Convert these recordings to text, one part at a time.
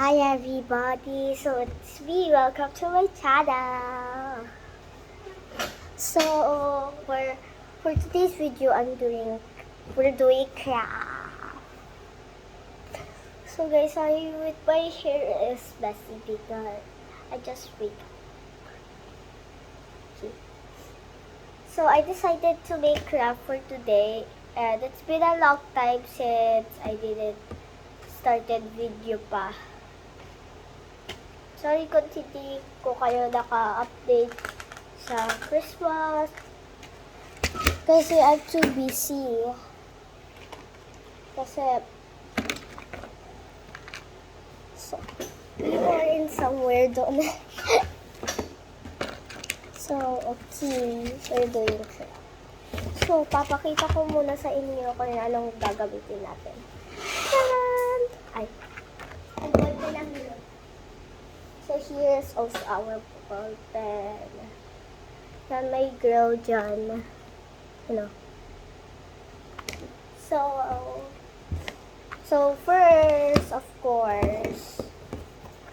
Hi everybody, so it's me, welcome to my channel. So for today's video we're doing craft. So guys, sorry with my hair is messy because I just wake up. Okay. So I decided to make craft for today, and it's been a long time since I didn't started video pa. Sorry kung hindi ko kayo naka-update sa Christmas. Kasi I'm too busy. Kasi we were in somewhere doon. So, okay. We're doing craft. So, papakita ko muna sa inyo kung anong gagamitin natin. Tadaan! Ay. Ang ballpen lang yun. So, here's also our ballpen. Yan, may grill dyan. You know. So first, of course,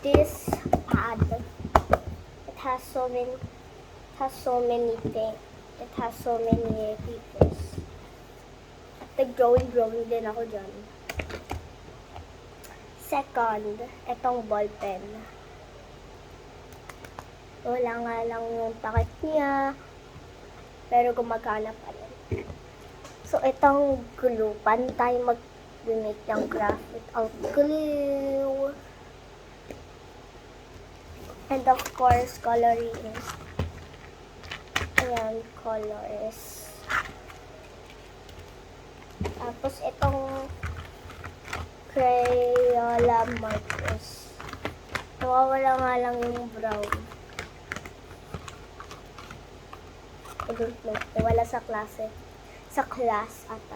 this pad. It has so many things. It has so many papers. Drawing din ako dyan. Second, itong ballpen. Wala nga lang yung takip niya, pero gumagana pa rin. So, itong glue, pantay mag-make ng craft without glue. And of course, coloring. Ayan, colors. Tapos, itong Crayola markers. Nawawala nga lang yung brown. I don't know. Wala sa klase. Sa class ata.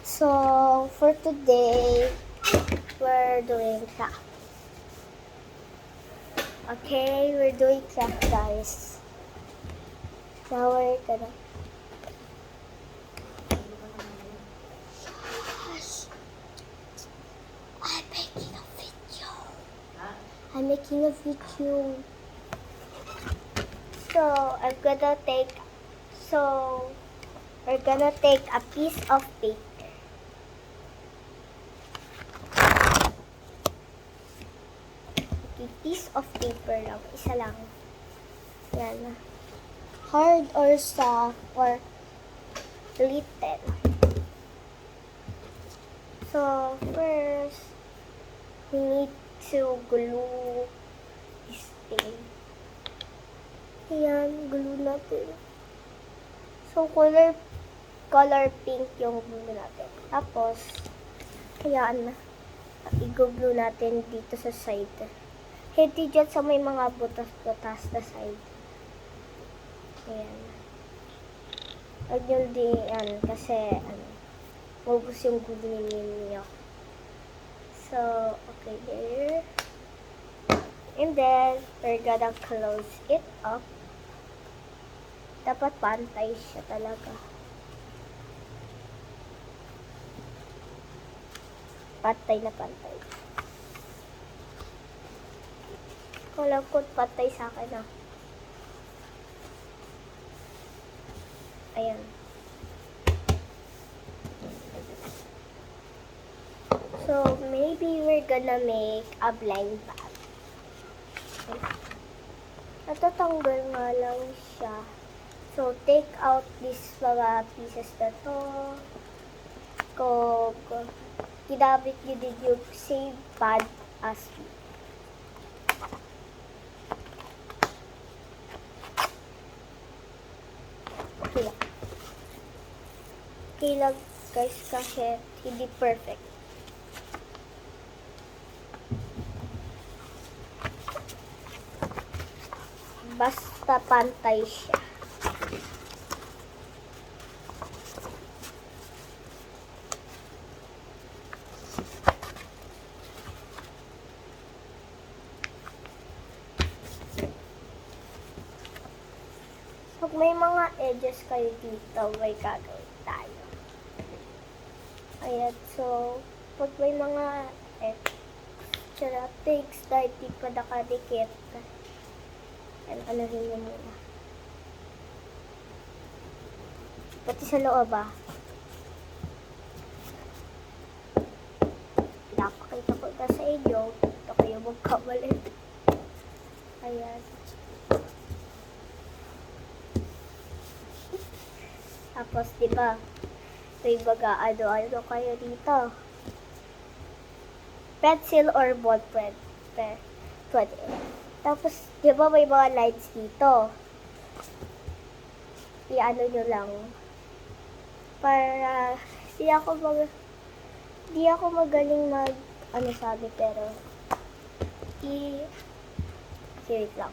So, for today, we're doing craft. Okay, we're doing craft, guys. Now we're gonna... I'm making a video. I'm making a video. So, we're gonna take a piece of paper. Okay, piece of paper lang. Isa lang. Yan. Hard or soft or little. So, first, we need to glue this thing. Ayan, glue natin. So, color pink yung glue natin. Tapos, ayan, i-glue natin dito sa side. Hindi dyan sa may mga butas-butas na side. Ayan. Huwag nyo din, kasi, mabus yung glue ninyo. So, okay, there. And then, we're gonna close it up. Dapat pantay siya talaga. Pantay na pantay. Wala ko pantay sa akin na. Ayan. So, maybe we're gonna make a blind bag. Natatanggal nga lang siya. So, take out these mga pieces na to. Kung ginamit nyo din yung same pad as me. Okay lang. Okay lang guys kasi hindi perfect. Basta pantay siya. Pag may mga edges kayo dito, may gagawin tayo. Ayan, so, pag may mga Tsara, takes na hindi pa nakadikit. Ano rin yun muna. Pati sa loob Pinapakita ko na sa inyo. Ito kayo magkamalit. Ayan. Tapos, diba, may baga, ano kayo dito? Pencil or ball pen. Pwede. Tapos, diba, may mga lines dito. I-ano nyo lang. Para, di ako magaling sabi, pero, wait lang.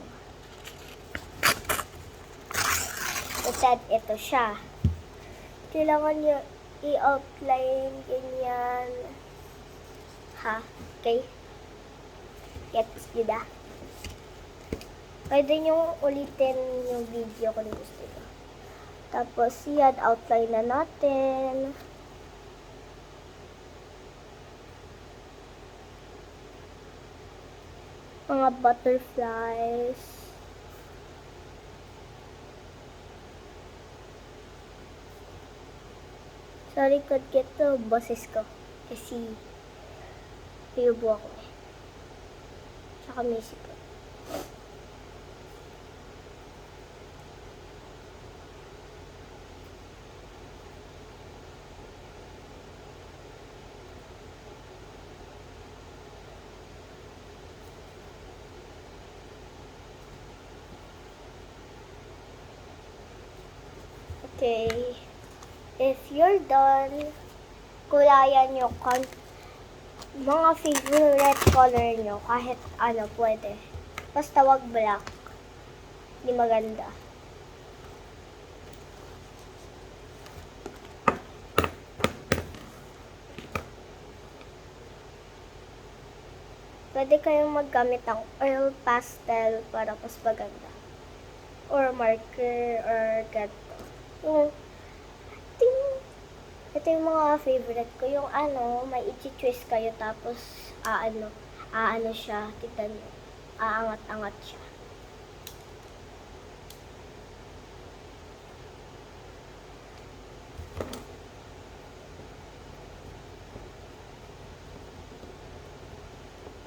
Instead, ito siya. Kailangan nyo i-outline ganyan. Okay? Gets nyo na? Pwede nyo ulitin yung video kung gusto nyo. Tapos, yan, outline na natin. Mga butterflies. Sorry kung kito boses ko. Kasi, piubo ako Tsaka music ko. Okay. If you're done, kulayan nyo mga favorite color nyo. Kahit ano, pwede. Basta wag black. Hindi maganda. Pwede kayong maggamit ng oil pastel para mas maganda. Or marker, or ganito. Ito yung mga favorite ko. Yung may i-twist kayo tapos siya. Tignan nyo. Aangat-angat siya.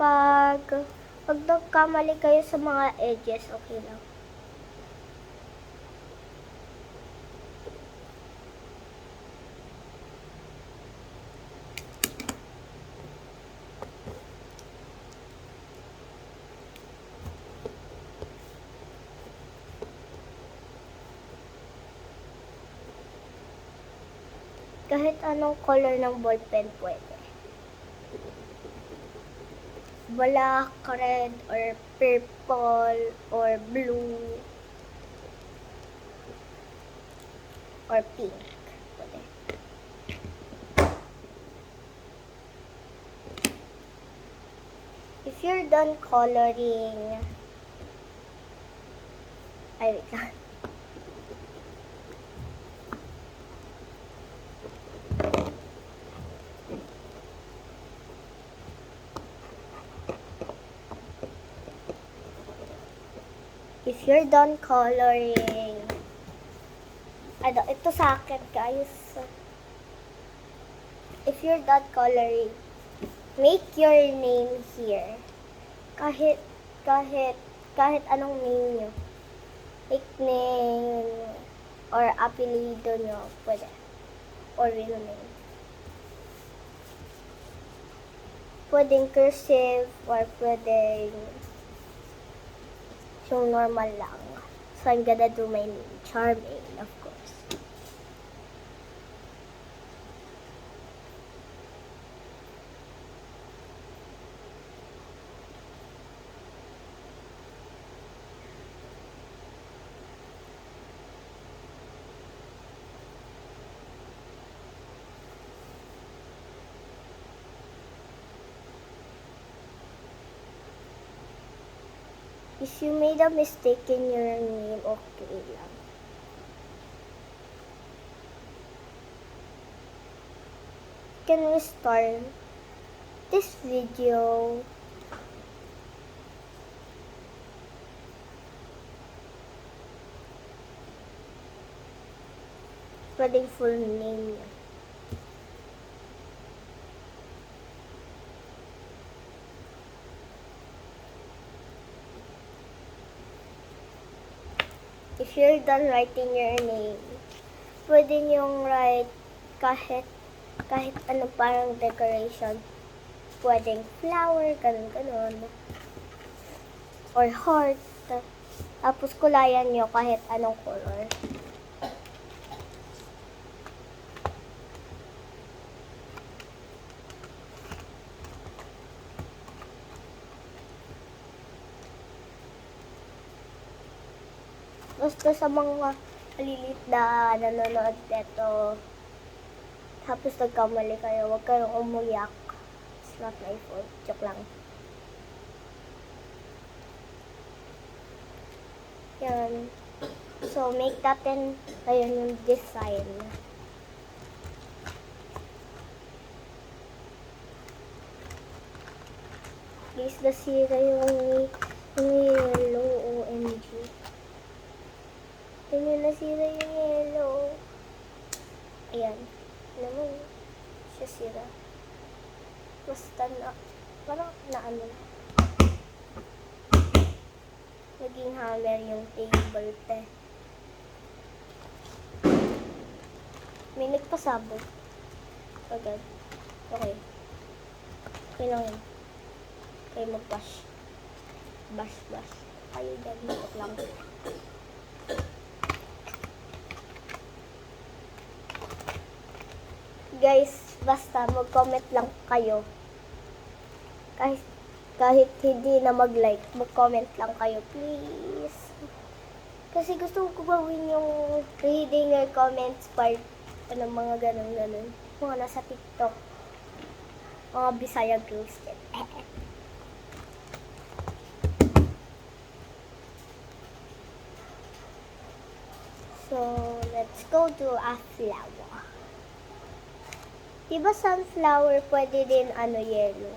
Pag nagkamali kayo sa mga edges, okay lang. Kahit anong color ng ballpen pwede. Black, red, or purple, or blue, or pink. Pwede. If you're done coloring, wait lang. If you're done coloring, ito sa akin, guys. If you're done coloring, make your name here. Kahit anong name nyo. Nickname, or apelido nyo, pwede. Or real name. Pwedeng cursive, or pwedeng yung normal lang. So, I'm gonna do my name. Charmaine, of course. If you made a mistake in your name, okay lang. Can we start this video Pwedeng full name niya. If you're done writing your name, pwede niyong write kahit ano parang decoration. Pwedeng flower, ganun. Or heart. Tapos kulayan niyo kahit anong color. Basta sa mga malilit na nanonood nito, tapos nagkamali kayo, huwag kayong umuyak. It's not my fault. Joke lang. Yan. So, make natin ayun yung design. Please, nasira yung yellow. OMG. Tingnan, nasira yung yellow. Ayan. Naman, siya sira. Basta na, parang naano. Naging hammer yung table, te. May nagpasabog. Agad. Okay. Okay lang yun. Okay, mag-bash. Bash. Kayo dyan, matot lang. Guys, basta mag-comment lang kayo. Kahit hindi na mag-like, mag-comment lang kayo, please. Kasi gusto ko gawin yung reading your comments part. Ano, mga ganun. Mga nasa TikTok. Mga Bisaya girls. So, let's go to a flower. Diba sunflower pwede din yellow?